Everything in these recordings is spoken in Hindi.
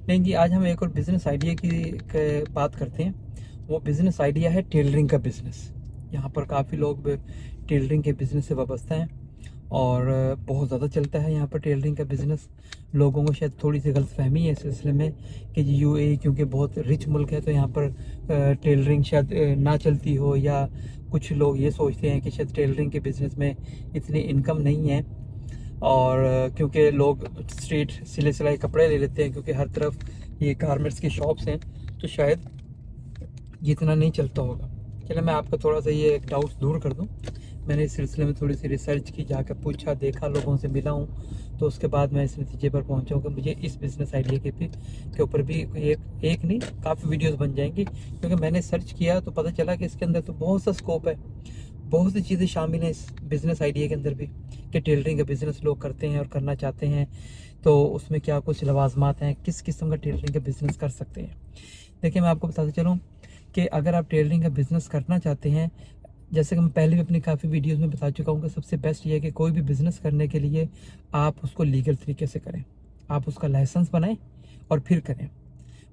नहीं जी, आज हम एक और बिज़नेस आइडिया की बात करते हैं। वो बिज़नेस आइडिया है टेलरिंग का बिज़नेस। यहाँ पर काफ़ी लोग टेलरिंग के बिज़नेस से वाबस्ता हैं और बहुत ज़्यादा चलता है यहाँ पर टेलरिंग का बिज़नेस। लोगों को शायद थोड़ी सी गलतफहमी है इस सिलसिले में कि जी यूएई क्योंकि बहुत रिच मुल्क है तो यहाँ पर टेलरिंग शायद ना चलती हो, या कुछ लोग ये सोचते हैं कि शायद टेलरिंग के बिज़नेस में इतनी इनकम नहीं है। और क्योंकि लोग स्ट्रीट सिले सिलाई कपड़े ले लेते हैं, क्योंकि हर तरफ ये गारमेंट्स की शॉप्स हैं, तो शायद जितना नहीं चलता होगा। चलो मैं आपका थोड़ा सा ये डाउट्स दूर कर दूं। मैंने इस सिलसिले में थोड़ी सी रिसर्च की, जाकर पूछा, देखा, लोगों से मिला हूँ, तो उसके बाद मैं इस नतीजे पर पहुँचा हूँ कि मुझे इस बिज़नेस आइडिया के ऊपर भी एक नहीं काफ़ी वीडियोस बन जाएंगी। क्योंकि मैंने सर्च किया तो पता चला कि इसके अंदर तो बहुत सा स्कोप है, बहुत सी चीज़ें शामिल हैं इस बिज़नेस आइडिया के अंदर भी, कि टेलरिंग का बिज़नेस लोग करते हैं और करना चाहते हैं, तो उसमें क्या कुछ लवाजमात हैं, किस किस्म का टेलरिंग का बिज़नेस कर सकते हैं। देखिए मैं आपको बताता चलूँ कि अगर आप टेलरिंग का बिज़नेस करना चाहते हैं, जैसे कि मैं पहले भी अपनी काफ़ी वीडियोस में बता चुका हूँ कि सबसे बेस्ट ये है कि कोई भी बिज़नेस करने के लिए आप उसको लीगल तरीके से करें, आप उसका लाइसेंस बनाएं और फिर करें।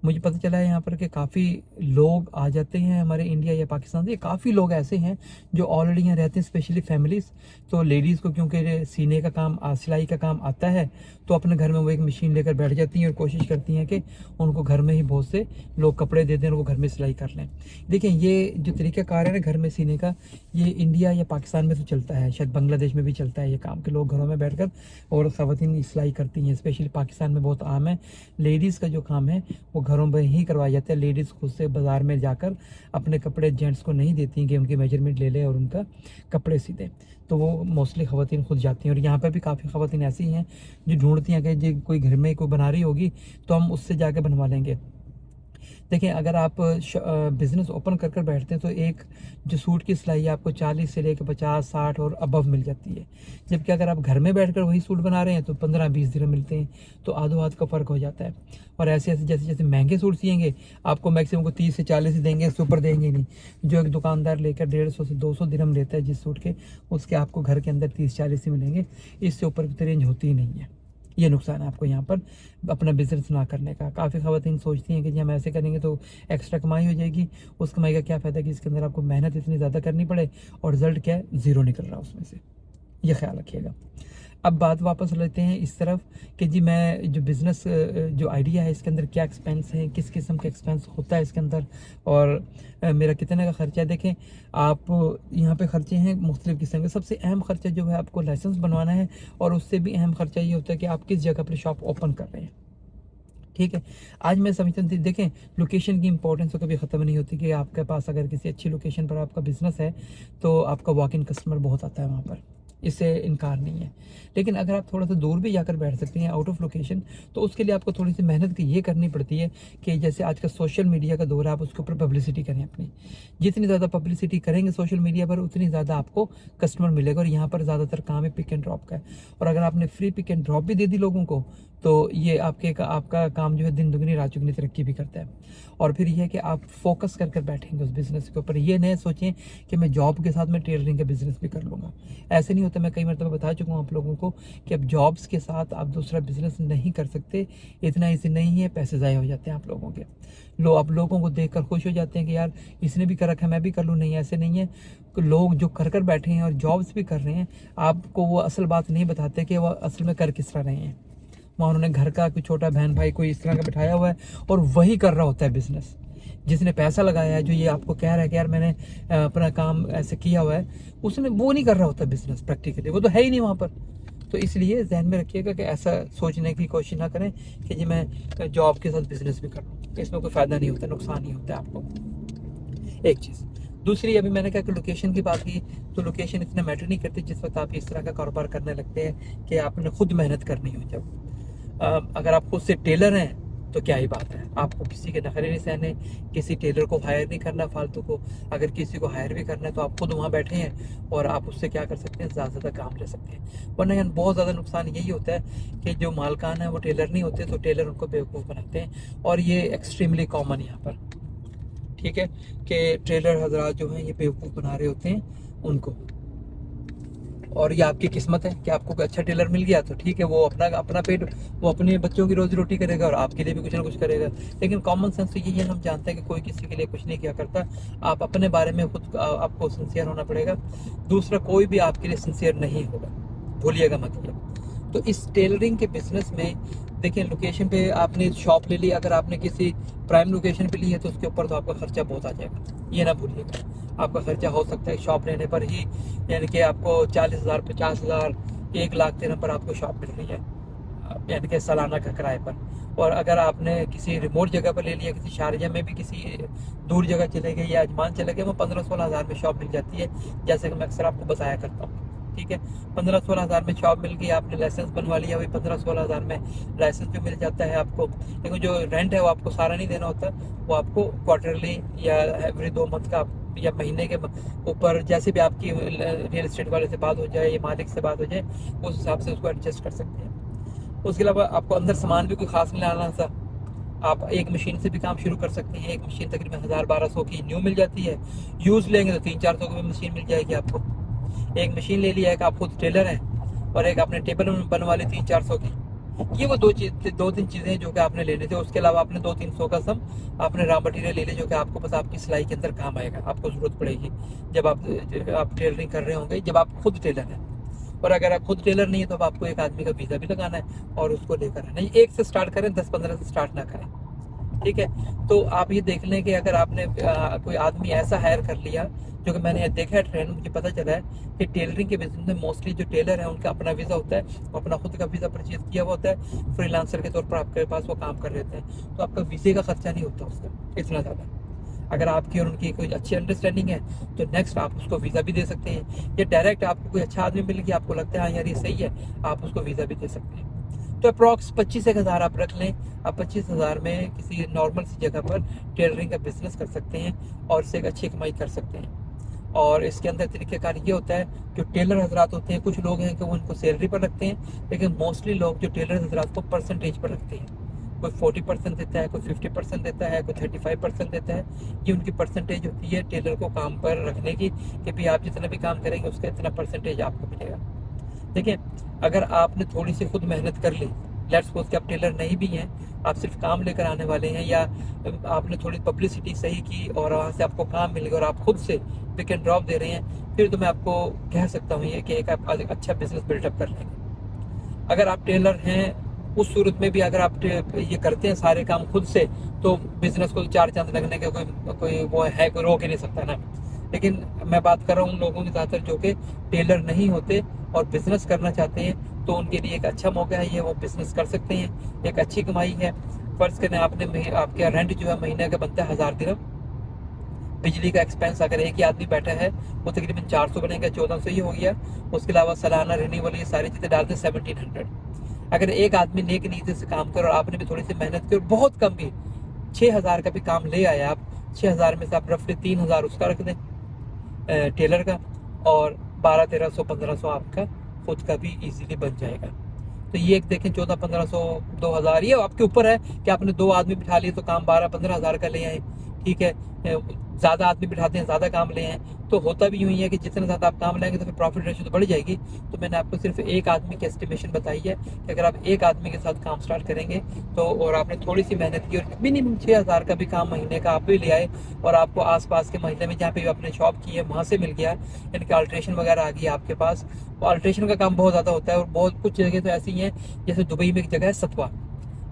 मुझे पता चला है यहाँ पर कि काफ़ी लोग आ जाते हैं हमारे इंडिया या पाकिस्तान से, काफ़ी लोग ऐसे हैं जो ऑलरेडी यहाँ रहते हैं, स्पेशली फैमिलीज़। तो लेडीज़ को क्योंकि सीने का काम, सिलाई का काम आता है, तो अपने घर में वो एक मशीन लेकर बैठ जाती हैं और कोशिश करती हैं कि उनको घर में ही बहुत से लोग कपड़े दे दें और वो घर में सिलाई कर लें। देखिए ये जो तरीक़ाकार है ना घर में सीने का, ये इंडिया या पाकिस्तान में तो चलता है, शायद बांग्लादेश में भी चलता है ये काम, के लोग घरों में बैठ कर और ख़वातीन सिलाई करती हैं। स्पेशली पाकिस्तान में बहुत आम है। लेडीज़ का जो काम है वो घरों में ही करवाया जाता है। लेडीज़ खुद से बाज़ार में जाकर अपने कपड़े जेंट्स को नहीं देती कि उनकी मेजरमेंट ले ले और उनका कपड़े सी दें, तो वो मोस्टली ख़वातीन खुद जाती हैं। और यहाँ पर भी काफ़ी ख़वातीन ऐसी हैं जो ढूंढती हैं कि जो कोई घर में कोई बना रही होगी तो हम उससे जाकर बनवा लेंगे। देखिए अगर आप बिज़नेस ओपन कर कर बैठते हैं तो एक जो सूट की सिलाई है आपको 40 से लेकर 50, 60 और अबव मिल जाती है। जबकि अगर आप घर में बैठकर वही सूट बना रहे हैं तो 15-20 दिन मिलते हैं, तो आधो हाथ का फ़र्क हो जाता है। और ऐसे ऐसे जैसे जैसे महंगे सूट सिएंगे आपको मैक्सिमम को 30 से 40 ही देंगे, इससे ऊपर देंगे नहीं। जो एक दुकानदार लेकर 150 से 200 दिरहम लेता है जिस सूट के, उसके आपको घर के अंदर 30-40 ही मिलेंगे, इससे ऊपर की तो रेंज होती ही नहीं है। ये नुकसान है आपको यहाँ पर अपना बिज़नेस ना करने का। काफ़ी ख़वातीन सोचती हैं कि जी हम ऐसे करेंगे तो एक्स्ट्रा कमाई हो जाएगी। उस कमाई का क्या फ़ायदा कि इसके अंदर आपको मेहनत इतनी ज़्यादा करनी पड़े और रिज़ल्ट क्या है, ज़ीरो निकल रहा है उसमें से। ये ख्याल रखिएगा। अब बात वापस लेते हैं इस तरफ कि जी मैं जो बिज़नेस जो आइडिया है इसके अंदर क्या एक्सपेंस है, किस किस्म का एक्सपेंस होता है इसके अंदर, और मेरा कितने का ख़र्चा है। देखें आप यहाँ पे ख़र्चे हैं मुख्तलिफ़ किस्म के। सबसे अहम ख़र्चा जो है आपको लाइसेंस बनवाना है, और उससे भी अहम ख़र्चा ये होता है कि आप किस जगह पर शॉप ओपन कर रहे हैं। ठीक है, आज मैं समझता हूँ, देखें लोकेशन की इंपॉर्टेंस तो कभी ख़त्म नहीं होती कि आपके पास अगर किसी अच्छी लोकेशन पर आपका बिज़नेस है तो आपका वॉक इन कस्टमर बहुत आता है वहाँ पर, इससे इनकार नहीं है। लेकिन अगर आप थोड़ा सा दूर भी जाकर बैठ सकते हैं आउट ऑफ लोकेशन, तो उसके लिए आपको थोड़ी सी मेहनत की ये करनी पड़ती है कि जैसे आज का सोशल मीडिया का दौर है, आप उसके ऊपर पब्लिसिटी करें अपनी। जितनी ज़्यादा पब्लिसिटी करेंगे सोशल मीडिया पर उतनी ज़्यादा आपको कस्टमर मिलेगा। और यहाँ पर ज़्यादातर काम है पिक एंड ड्रॉप का है, और अगर आपने फ्री पिक एंड ड्रॉप भी दे दी लोगों को तो ये आपका काम जो है दिन दुगनी रात चुगनी तरक्की भी करता है। और फिर यह है कि आप फोकस कर कर बैठेंगे उस बिज़नेस के ऊपर। ये नहीं सोचें कि मैं जॉब के साथ मैं टेलरिंग का बिज़नेस भी कर लूँगा, ऐसे नहीं होता। मैं कई मरतबा बता चुका हूँ आप लोगों को कि अब जॉब्स के साथ आप दूसरा बिज़नेस नहीं कर सकते, इतना ईजी नहीं है, पैसे ज़ाया हो जाते हैं आप लोगों के। आप लोगों को देख कर खुश हो जाते हैं कि यार इसने भी कर रखा है मैं भी कर लूँ। नहीं, ऐसे नहीं है। लोग जो कर कर बैठे हैं और जॉब्स भी कर रहे हैं, आपको वो असल बात नहीं बताते कि वो असल में कर किस तरह रहे हैं। वहाँ उन्होंने घर का कोई छोटा बहन भाई कोई इस तरह का बिठाया हुआ है और वही कर रहा होता है बिज़नेस। जिसने पैसा लगाया है, जो ये आपको कह रहा है कि यार मैंने अपना काम ऐसे किया हुआ है, उसने वो नहीं कर रहा होता बिज़नेस प्रैक्टिकली, वो तो है ही नहीं वहाँ पर। तो इसलिए जहन में रखिएगा कि ऐसा सोचने की कोशिश ना करें कि जी मैं जॉब के साथ बिज़नेस भी कर लूँ, तो इसमें कोई फ़ायदा नहीं होता, नुकसान ही होता है आपको। एक चीज़। दूसरी, अभी मैंने कहा कि लोकेशन की बात की, तो लोकेशन इतना मैटर नहीं करती जिस वक्त आप इस तरह का कारोबार करने लगते हैं कि आपने खुद मेहनत करनी हो। जब अगर आप खुद से टेलर हैं तो क्या ही बात है, आपको किसी के नखरे नहीं सहने, किसी टेलर को हायर नहीं करना फालतू को। अगर किसी को हायर भी करना है तो आप खुद वहाँ बैठे हैं और आप उससे क्या कर सकते हैं, ज़्यादा ज़्यादा काम ले सकते हैं। वरना यहाँ बहुत ज़्यादा नुकसान यही होता है कि जो मालकान है वो टेलर नहीं होते, तो टेलर उनको बेवकूफ़ बनाते हैं। और ये एक्सट्रीमली कॉमन यहाँ पर, ठीक है, कि टेलर हजरात जो हैं ये बेवकूफ़ बना रहे होते हैं उनको। और ये आपकी किस्मत है कि आपको कोई अच्छा टेलर मिल गया तो ठीक है, वो अपना अपना पेट, वो अपने बच्चों की रोजी रोटी करेगा और आपके लिए भी कुछ ना कुछ करेगा। लेकिन कॉमन सेंस तो यही है, हम जानते हैं कि कोई किसी के लिए कुछ नहीं किया करता। आप अपने बारे में खुद आपको सिंसियर होना पड़ेगा, दूसरा कोई भी आपके लिए सिंसियर नहीं होगा, भूलिएगा मत ये। तो इस टेलरिंग के बिजनेस में देखिए, लोकेशन पे आपने शॉप ले ली, अगर आपने किसी प्राइम लोकेशन पे ली है तो उसके ऊपर तो आपका खर्चा बहुत आ जाएगा, ये ना भूलिएगा। आपका खर्चा हो सकता है शॉप लेने पर ही, यानी कि आपको 40,000 50,000 1 लाख देने पर आपको शॉप मिल रही है, यानी कि सालाना का किराए पर। और अगर आपने किसी रिमोट जगह पर ले लिया, किसी शारजा में भी किसी दूर जगह चले गए या अजमान चले गए, वो 15-16 हज़ार में शॉप मिल जाती है, जैसे कि मैं अक्सर आपको बताया करता हूँ। ठीक है, 15-16 हज़ार में शॉप मिल गई, आपने लाइसेंस बनवा लिया, वही 15-16 हज़ार में लाइसेंस भी मिल जाता है आपको। लेकिन जो रेंट है वो आपको सारा नहीं देना होता, वो आपको क्वार्टरली या एवरी 2 मंथ का या महीने के ऊपर, जैसे भी आपकी रियल एस्टेट वाले से बात हो जाए या मालिक से बात हो जाए, उस हिसाब से उसको एडजस्ट कर सकते हैं। उसके अलावा आपको अंदर सामान भी कोई खास नहीं लाना था, आप एक मशीन से भी काम शुरू कर सकते हैं। एक मशीन तकरीबन 1000-1200 की न्यू मिल जाती है, यूज़ लेंगे तो 300-400 की मशीन मिल जाएगी आपको। एक मशीन ले लिया है कि आप खुद टेलर हैं, और एक आपने टेबल बनवा ली 300-400 की, ये वो 2-3 चीज़ें जो कि आपने लेने थे। उसके अलावा आपने 200-300 का सम आपने रॉ मटेरियल ले लिया, जो कि आपको बस आपकी सिलाई के अंदर काम आएगा, आपको ज़रूरत पड़ेगी जब आप टेलरिंग कर रहे होंगे, जब आप खुद टेलर हैं। और अगर आप खुद टेलर नहीं है तो अब आपको एक आदमी का वीज़ा भी लगाना है और उसको लेकर आना है। एक से स्टार्ट करें, 10-15 से स्टार्ट ना करें, ठीक है। तो आप ये देख लें कि अगर आपने कोई आदमी ऐसा हायर कर लिया, जो कि मैंने देखा है ट्रेंड, मुझे पता चला है कि टेलरिंग के बिजनेस में मोस्टली जो टेलर है उनका अपना वीज़ा होता है, वो अपना खुद का वीज़ा परचेज किया हुआ होता है, फ्रीलांसर के तौर पर आपके पास वो काम कर लेते हैं, तो आपका वीज़े का खर्चा नहीं होता उसका इतना ज़्यादा। अगर आपकी और उनकी कोई अच्छी अंडरस्टैंडिंग है तो नेक्स्ट आप उसको वीज़ा भी दे सकते हैं, या डायरेक्ट आपको कोई अच्छा आदमी मिल गया, आपको लगता है हाँ यार ये सही है, आप उसको वीज़ा भी दे सकते हैं। तो अप्रॉक्स 25,000 आप रख लें, आप 25,000 में किसी नॉर्मल सी जगह पर टेलरिंग का बिजनेस कर सकते हैं और इससे एक अच्छी कमाई कर सकते हैं। और इसके अंदर तरीक़ेकार ये होता है, जो टेलर हजरात होते हैं, कुछ लोग हैं कि वो उनको सैलरी पर रखते हैं, लेकिन मोस्टली लोग जो टेलर हजरात को परसेंटेज पर रखते हैं। कोई 40% देता है, कोई 50% देता है, कोई 35% देता है। ये उनकी परसेंटेज होती है टेलर को काम पर रखने की, कि भाई आप जितना भी काम करेंगे उसका इतना परसेंटेज आपको मिलेगा। देखिए, अगर आपने थोड़ी सी खुद मेहनत कर ली, लेट्स सपोज कि आप टेलर नहीं भी हैं, आप सिर्फ काम लेकर आने वाले हैं, या आपने थोड़ी पब्लिसिटी सही की और वहाँ से आपको काम मिल गया और आप खुद से पिक एंड ड्रॉप दे रहे हैं, फिर तो मैं आपको कह सकता हूँ ये कि एक आप अच्छा बिजनेस बिल्डअप कर लेंगे। अगर आप टेलर हैं, उस सूरत में भी अगर आप ये करते हैं सारे काम खुद से, तो बिजनेस को 4 चांद लगने का कोई वो है, कोई रोक ही नहीं सकता ना। लेकिन मैं बात कर रहा हूँ उन लोगों की ज़्यादातर जो कि टेलर नहीं होते और बिजनेस करना चाहते हैं, तो उनके लिए एक अच्छा मौका है ये, वो बिजनेस कर सकते हैं, एक अच्छी कमाई है। फ़र्ज़ करें आपका रेंट जो है महीने का बनता है 1000 दिरहम, बिजली का एक्सपेंस अगर एक ही आदमी बैठा है वो तकरीबन 400 बनेगा, 1400 ही हो गया। उसके अलावा सालाना रिन्यूअल, ये सारी चीज़ें डाल दें 1700। अगर एक आदमी नेक नीयत से काम करे और आपने भी थोड़ी सी मेहनत की और बहुत कम भी 6,000 का भी काम ले आए आप, 6,000 में से आप रफली 3,000 उसका रख दें टेलर का, और 1200-1300-1500 आपका खुद का भी इजीली बन जाएगा। तो ये एक देखें, 1400-1500 2,000, ये आपके ऊपर है कि आपने 2 आदमी बिठा लिए तो काम 12-15 हज़ार का ले आए, ठीक है। ज़्यादा आदमी बिठाते हैं, ज़्यादा काम ले आए, तो होता भी यूँ ही है कि जितना ज़्यादा आप काम लाएंगे तो फिर प्रॉफिट रेशियो तो बढ़ जाएगी। तो मैंने आपको सिर्फ एक आदमी की एस्टिमेशन बताई है कि अगर आप एक आदमी के साथ काम स्टार्ट करेंगे तो, और आपने थोड़ी सी मेहनत की और मिनिमम 6,000 का भी काम महीने का आप भी ले आए, और आपको आसपास के महीने में जहाँ पे आपने शॉप की है वहाँ से मिल गया, यानी कि अल्ट्रेशन वगैरह आ गई आपके पास। अल्ट्रेशन का काम बहुत ज़्यादा होता है, और बहुत कुछ जगह तो ऐसी हैं, जैसे दुबई में एक जगह है सतवा,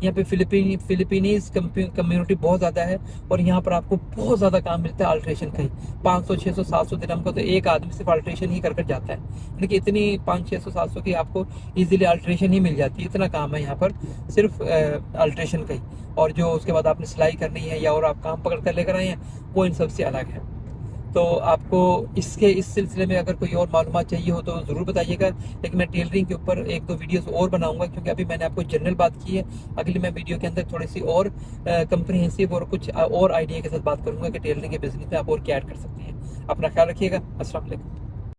यहाँ पे फिलिपीनीज कम्युनिटी बहुत ज़्यादा है, और यहाँ पर आपको बहुत ज़्यादा काम मिलता है अल्ट्रेशन का ही। 500-600-700 दिरहम का तो एक आदमी सिर्फ अल्ट्रेशन ही कर जाता है, यानी कि इतनी 500-600-700 की आपको इजीली अल्ट्रेशन ही मिल जाती है। इतना काम है यहाँ पर सिर्फ अल्ट्रेशन का ही, और जो उसके बाद आपने सिलाई करनी है या और आप काम पकड़ कर लेकर आए हैं, वो इन सबसे अलग है। तो आपको इस सिलसिले में अगर कोई और मालूमात चाहिए हो तो ज़रूर बताइएगा, लेकिन मैं टेलरिंग के ऊपर 1-2 वीडियोस और बनाऊंगा, क्योंकि अभी मैंने आपको जनरल बात की है। अगली मैं वीडियो के अंदर थोड़ी सी और कंप्रिहेंसिव और कुछ और आइडिया के साथ बात करूंगा कि टेलरिंग के बिजनेस में आप और क्या ऐड कर सकते हैं। अपना ख्याल रखिएगा। अस्सलाम वालेकुम।